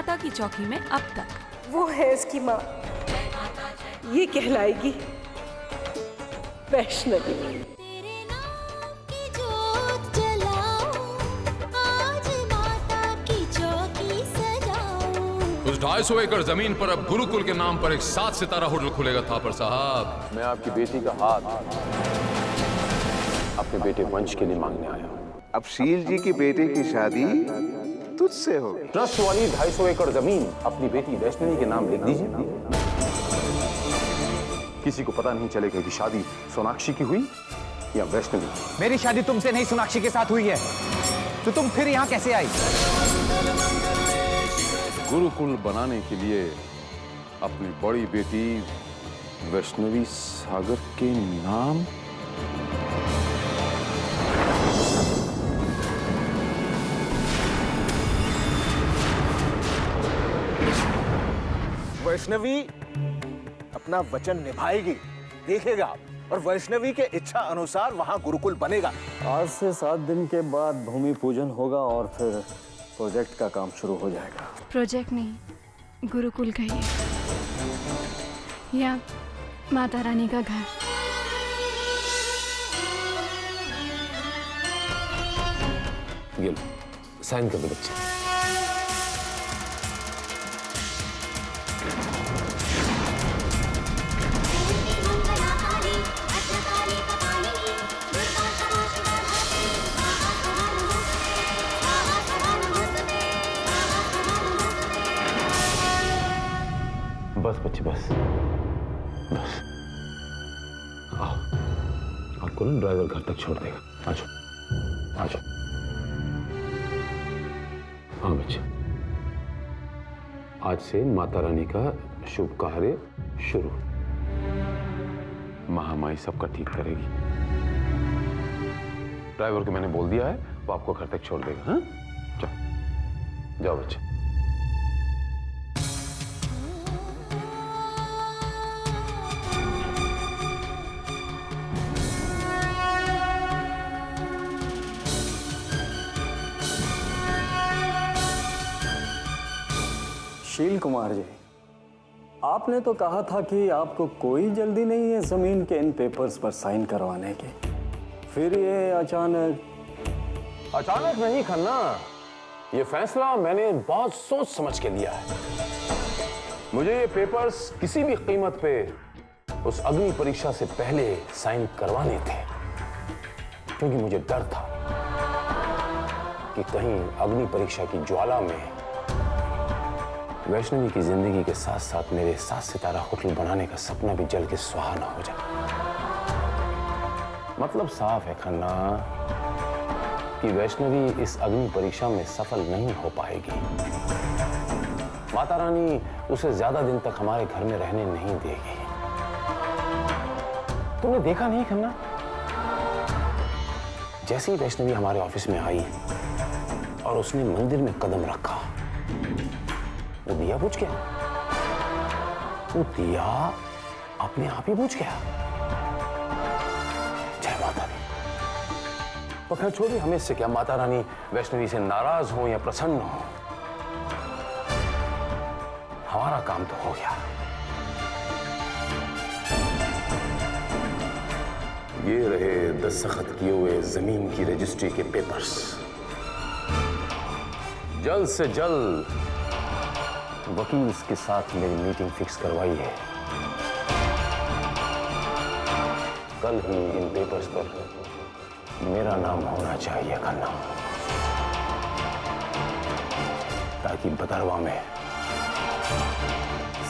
माता की चौकी में अब तक। वो है इसकी माँ, ये कहलाएगी वैष्णवी। उस 250 एकड़ जमीन पर अब गुरुकुल के नाम पर एक 7 सितारा होटल खुलेगा थापर साहब। मैं आपकी बेटी का हाथ अपने बेटे वंश के लिए मांगने आया हूँ। अब शील जी की बेटे की शादी तुझसे हो। ट्रस्ट वाली 250 एकड़ जमीन अपनी बेटी वैष्णवी के नाम लिख दीजिए। किसी को पता नहीं चलेगा कि शादी सोनाक्षी की हुई या वैष्णवी। मेरी शादी तुमसे नहीं सोनाक्षी के साथ हुई है, तो तुम फिर यहाँ कैसे आई? गुरुकुल बनाने के लिए अपनी बड़ी बेटी वैष्णवी सागर के नाम। वैष्णवी अपना वचन निभाएगी, देखेगा आप। और वैष्णवी के इच्छा अनुसार वहां गुरुकुल बनेगा। आज से 7 दिन के बाद भूमि पूजन होगा और फिर प्रोजेक्ट का काम शुरू हो जाएगा। प्रोजेक्ट नहीं, गुरुकुल कहिए या माता रानी का घर। ये साइन कर दो बच्चे। बस बच्चे बस बस। आओ, आपको ना ड्राइवर घर तक छोड़ देगा। आ जाओ आ जाओ। हाँ बच्चे, आज से माता रानी का शुभ कार्य शुरू। महामाई सबका ठीक करेगी। ड्राइवर को मैंने बोल दिया है, वो आपको घर तक छोड़ देगा। हाँ जाओ जाओ बच्चे। शील कुमार जी, आपने तो कहा था कि आपको कोई जल्दी नहीं है जमीन के इन पेपर्स पर साइन करवाने की, फिर ये अचानक नहीं खन्ना, ये फैसला मैंने बहुत सोच समझ के लिया है। मुझे ये पेपर्स किसी भी कीमत पे उस अग्नि परीक्षा से पहले साइन करवाने थे, क्योंकि मुझे डर था कि कहीं अग्नि परीक्षा की ज्वाला में वैष्णवी की जिंदगी के साथ साथ मेरे 7 सितारा होटल बनाने का सपना भी जल के सुहा ना हो जाए। मतलब साफ है खन्ना कि वैष्णवी इस अग्नि परीक्षा में सफल नहीं हो पाएगी। माता रानी उसे ज्यादा दिन तक हमारे घर में रहने नहीं देगी। तुमने देखा नहीं खन्ना, जैसे ही वैष्णवी हमारे ऑफिस में आई और उसने मंदिर में कदम रखा, वो दिया बुझ गया। वो दिया अपने आप ही बुझ गया। जय माता दी। तो खैर छोड़िए, हमें इससे क्या, माता रानी वैष्णवी से नाराज हो या प्रसन्न हो, हमारा काम तो हो गया। ये रहे दस्तखत किए हुए जमीन की रजिस्ट्री के पेपर्स। जल्द से जल्द वकील के साथ मेरी मीटिंग फिक्स करवाई है। कल ही इन पेपर्स पर मेरा नाम होना चाहिए खन्ना, ताकि बदरवा में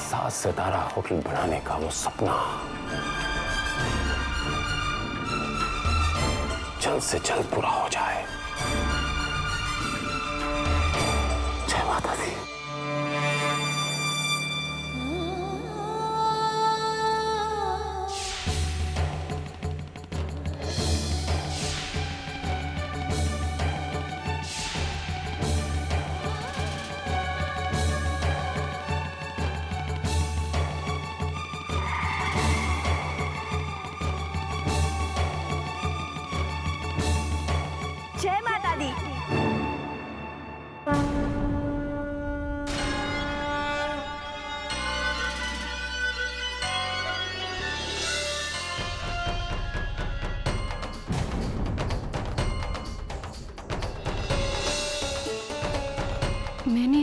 7 सितारा होटल बनाने का वो सपना जल्द से जल्द पूरा हो जाए। जय माता दी। जय माता दी।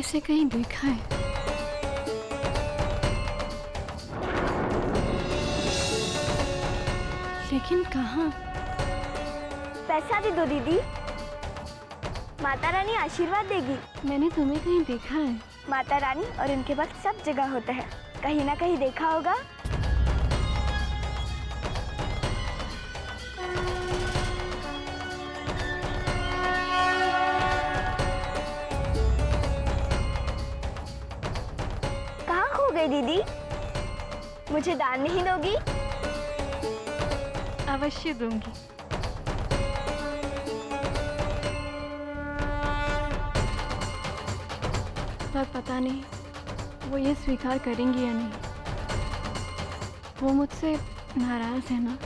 इसे कहीं देखा है। लेकिन कहाँ? पैसा दे दो दीदी, माता रानी आशीर्वाद देगी। मैंने तुम्हें कहीं देखा है। माता रानी और उनके भक्त सब जगह होते हैं, कहीं ना कहीं देखा होगा। कहाँ खो गई दीदी? मुझे दान नहीं दोगी? अवश्य दूंगी। पर पता नहीं वो ये स्वीकार करेंगी या नहीं। वो मुझसे नाराज है ना?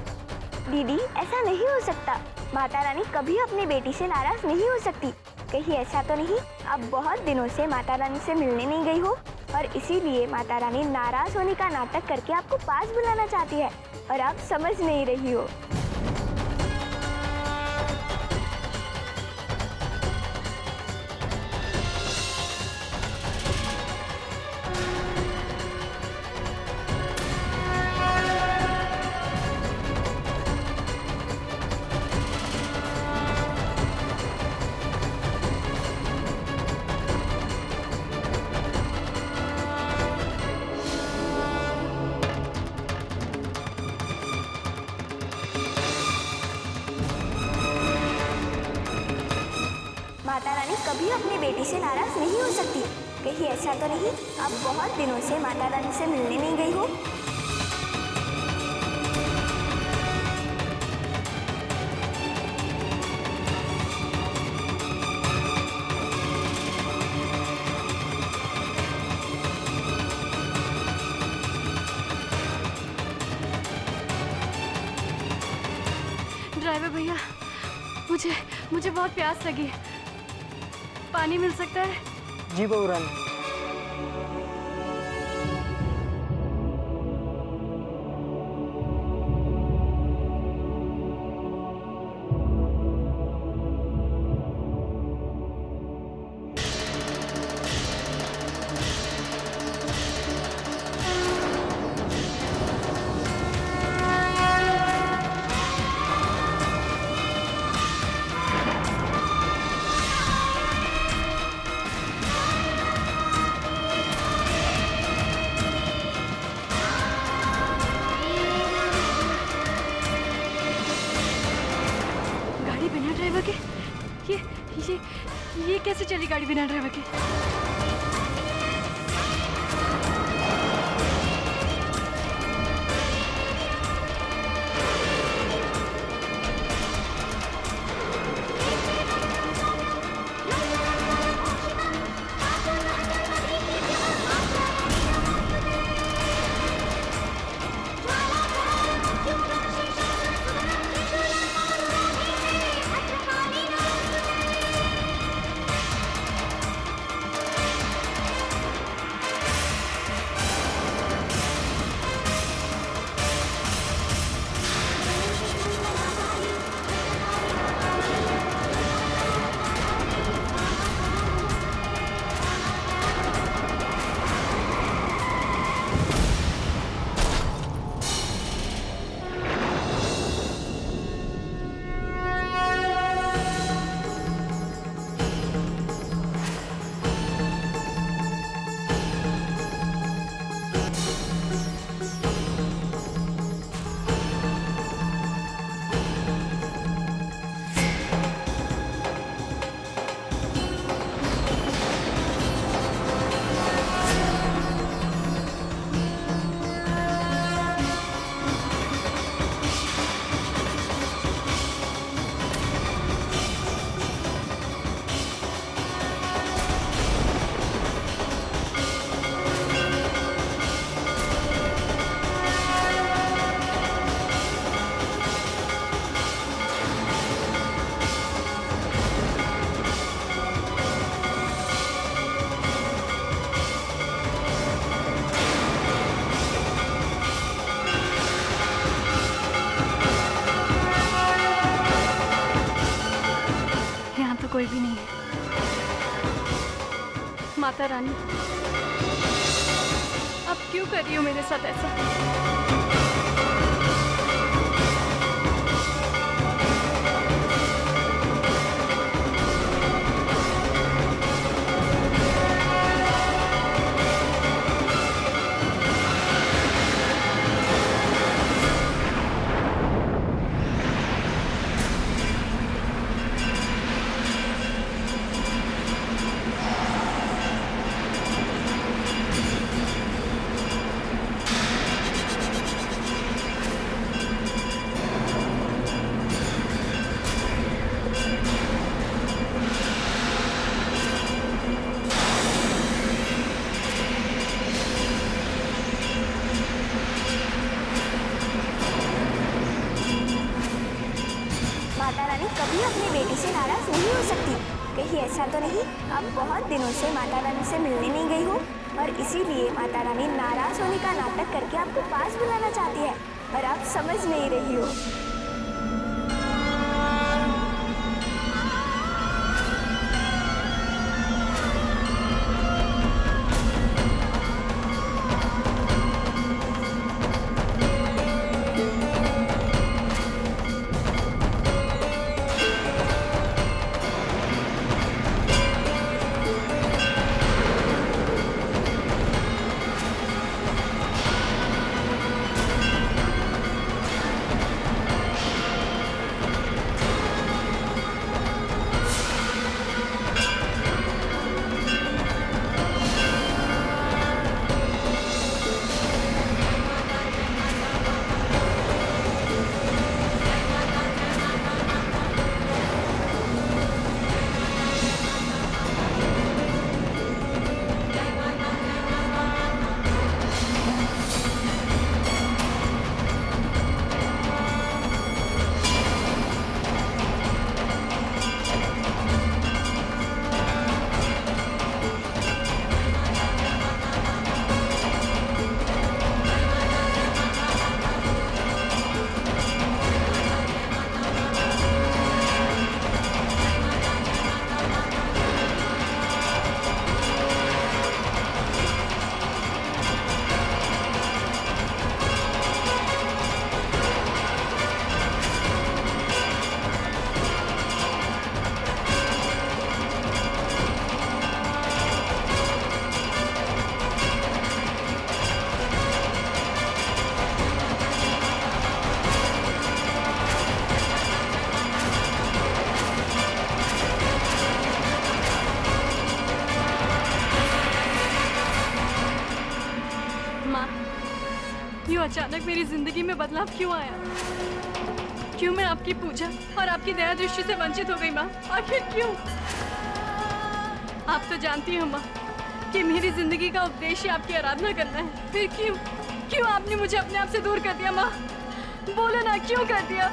दीदी ऐसा नहीं हो सकता, माता रानी कभी अपनी बेटी से नाराज नहीं हो सकती। कहीं ऐसा तो नहीं अब बहुत दिनों से माता रानी से मिलने नहीं गई हो और इसीलिए माता रानी नाराज होने का नाटक करके आपको पास बुलाना चाहती है और आप समझ नहीं रही हो। माता रानी कभी अपनी बेटी से नाराज नहीं हो सकती। कहीं ऐसा तो नहीं अब बहुत दिनों से माता रानी से मिलने नहीं गई हो। ड्राइवर भैया, मुझे बहुत प्यास लगी है। पानी मिल सकता है? जी बहू रानी। ड्राइवर के ये कैसे चली गाड़ी बिना ड्राइवर के? माता रानी, अब क्यों कर रही हो मेरे साथ ऐसा? माता रानी कभी अपनी बेटी से नाराज नहीं हो सकती। कहीं ऐसा तो नहीं अब बहुत दिनों से माता रानी से मिलने नहीं गई हो और इसीलिए माता रानी नाराज होने का नाटक करके आपको पास बुलाना चाहती है और आप समझ नहीं रही हो। यूँ अचानक मेरी जिंदगी में बदलाव क्यों आया? क्यों मैं आपकी पूजा और आपकी दया दृष्टि से वंचित हो गई माँ? आखिर क्यों? आप तो जानती हो माँ कि मेरी जिंदगी का उद्देश्य आपकी आराधना करना है। फिर क्यों आपने मुझे अपने आप से दूर कर दिया माँ? बोलो ना, क्यों कर दिया?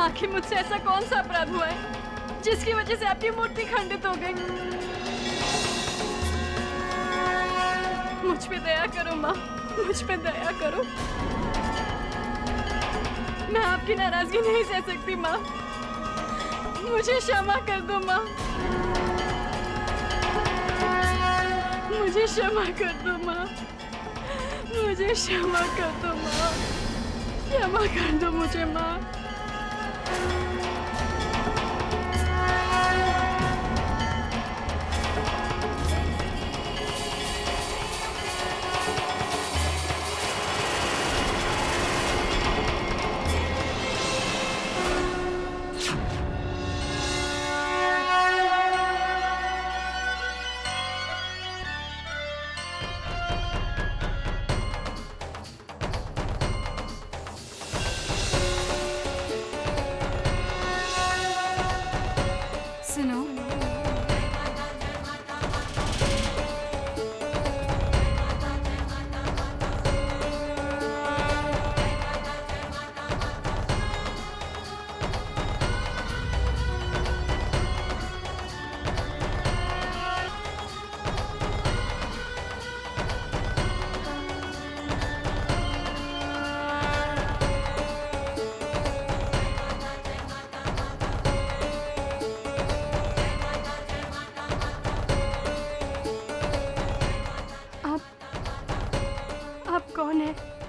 आखिर मुझसे ऐसा कौन सा अपराध हुआ है जिसकी वजह से आपकी मूर्ति खंडित हो गई? मुझ पे दया करो माँ, मुझ पे दया करो। मैं आपकी नाराजगी नहीं सह सकती माँ, मुझे क्षमा कर दो माँ, मुझे क्षमा कर दो माँ, मुझे क्षमा कर दो माँ, क्षमा कर दो मुझे माँ।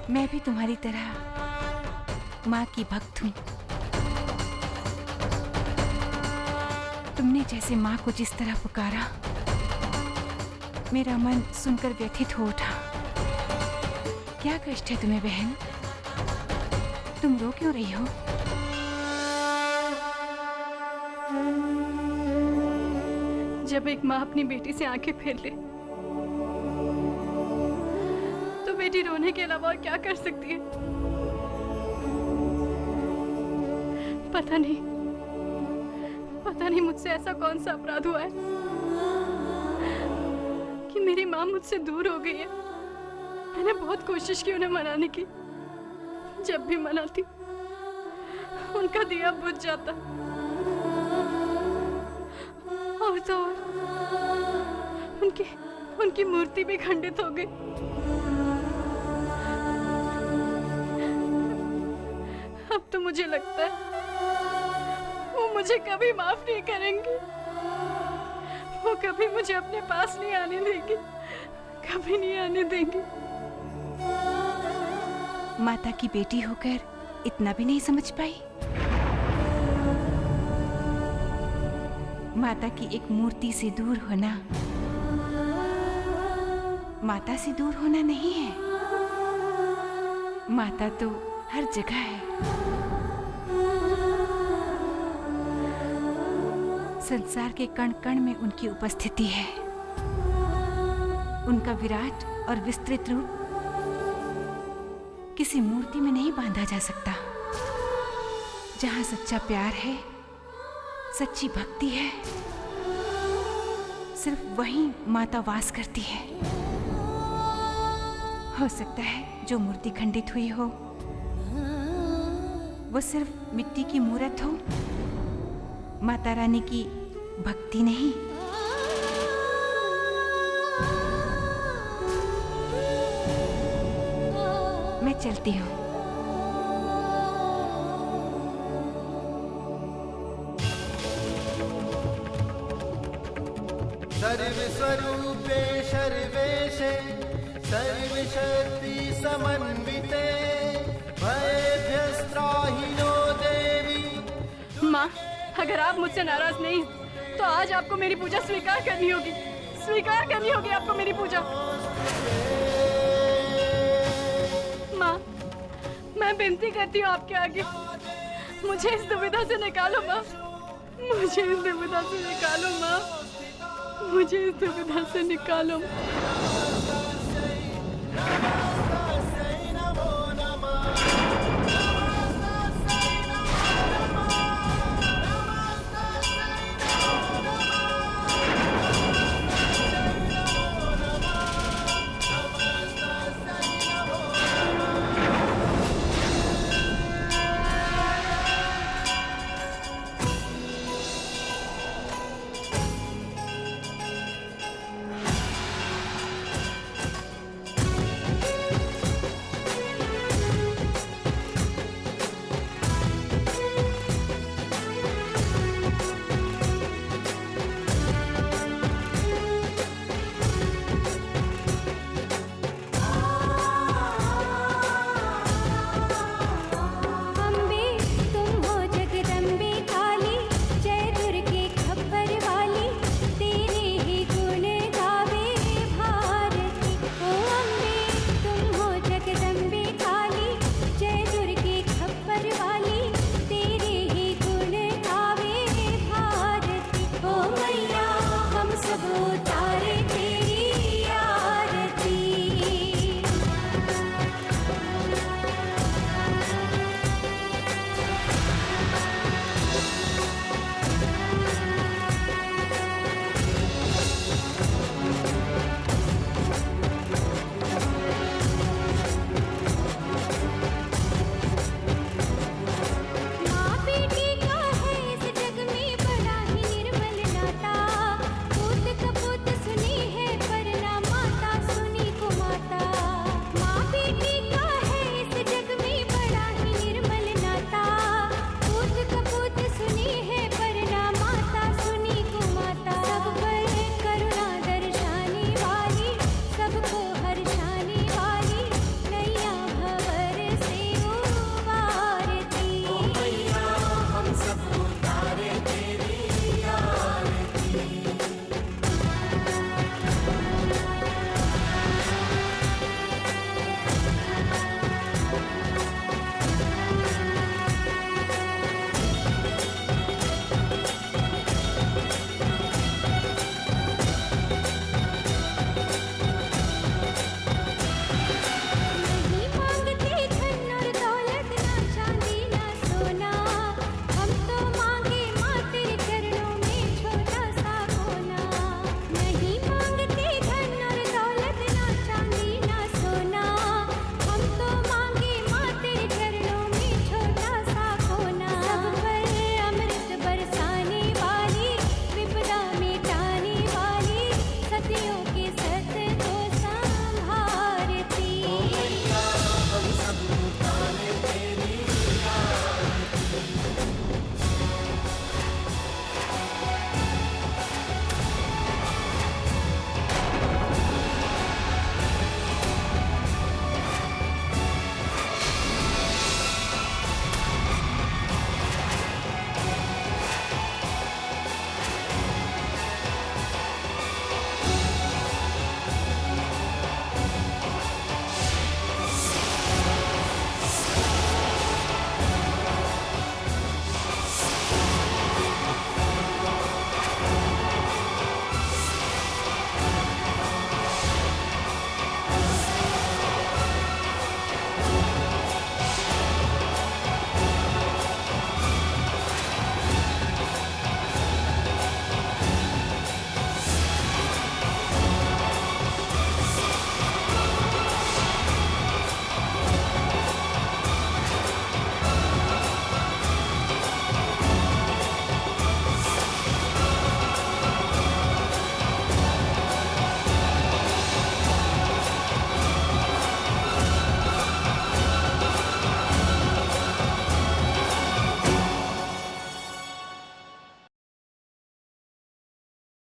मैं भी तुम्हारी तरह माँ की भक्त हूँ। तुमने जैसे माँ को जिस तरह पुकारा, मेरा मन सुनकर व्यथित हो उठा। क्या कष्ट है तुम्हें बहन? तुम रो क्यों रही हो? जब एक माँ अपनी बेटी से आंखें फेर ले तो बेटी रोने के अलावा और क्या कर सकती है? पता नहीं मुझसे ऐसा कौन सा अपराध हुआ है कि मेरी माँ मुझसे दूर हो गई है। मैंने बहुत कोशिश की उन्हें मनाने की। जब भी मनाती उनका दिया बुझ जाता, और तो और उनकी मूर्ति भी खंडित हो गई। अब तो मुझे लगता है वो मुझे कभी माफ नहीं करेंगे। वो कभी मुझे अपने पास नहीं आने देंगे, कभी नहीं आने देंगे। माता की बेटी होकर इतना भी नहीं समझ पाई? माता की एक मूर्ति से दूर होना माता से दूर होना नहीं है। माता तो हर जगह है। संसार के कण कण में उनकी उपस्थिति है। उनका विराट और विस्तृत रूप किसी मूर्ति में नहीं बांधा जा सकता। जहां सच्चा प्यार है, सच्ची भक्ति है, सिर्फ वहीं माता वास करती है। हो सकता है जो मूर्ति खंडित हुई हो वो सिर्फ मिट्टी की मूर्त हो, माता रानी की भक्ति नहीं। मैं चलती हूँ। सर्वस्वरूपे सर्वेशे सर्वशक्ति समन्विते भयभ्यस्त्राहि नो देवी। माँ, अगर आप मुझसे नाराज नहीं तो आज आपको मेरी पूजा स्वीकार करनी होगी। स्वीकार करनी होगी आपको मेरी पूजा। माँ, मैं विनती करती हूँ आपके आगे, मुझे इस दुविधा से निकालो माँ। मुझे इस दुविधा से निकालो माँ। मुझे इस दुविधा से निकालो।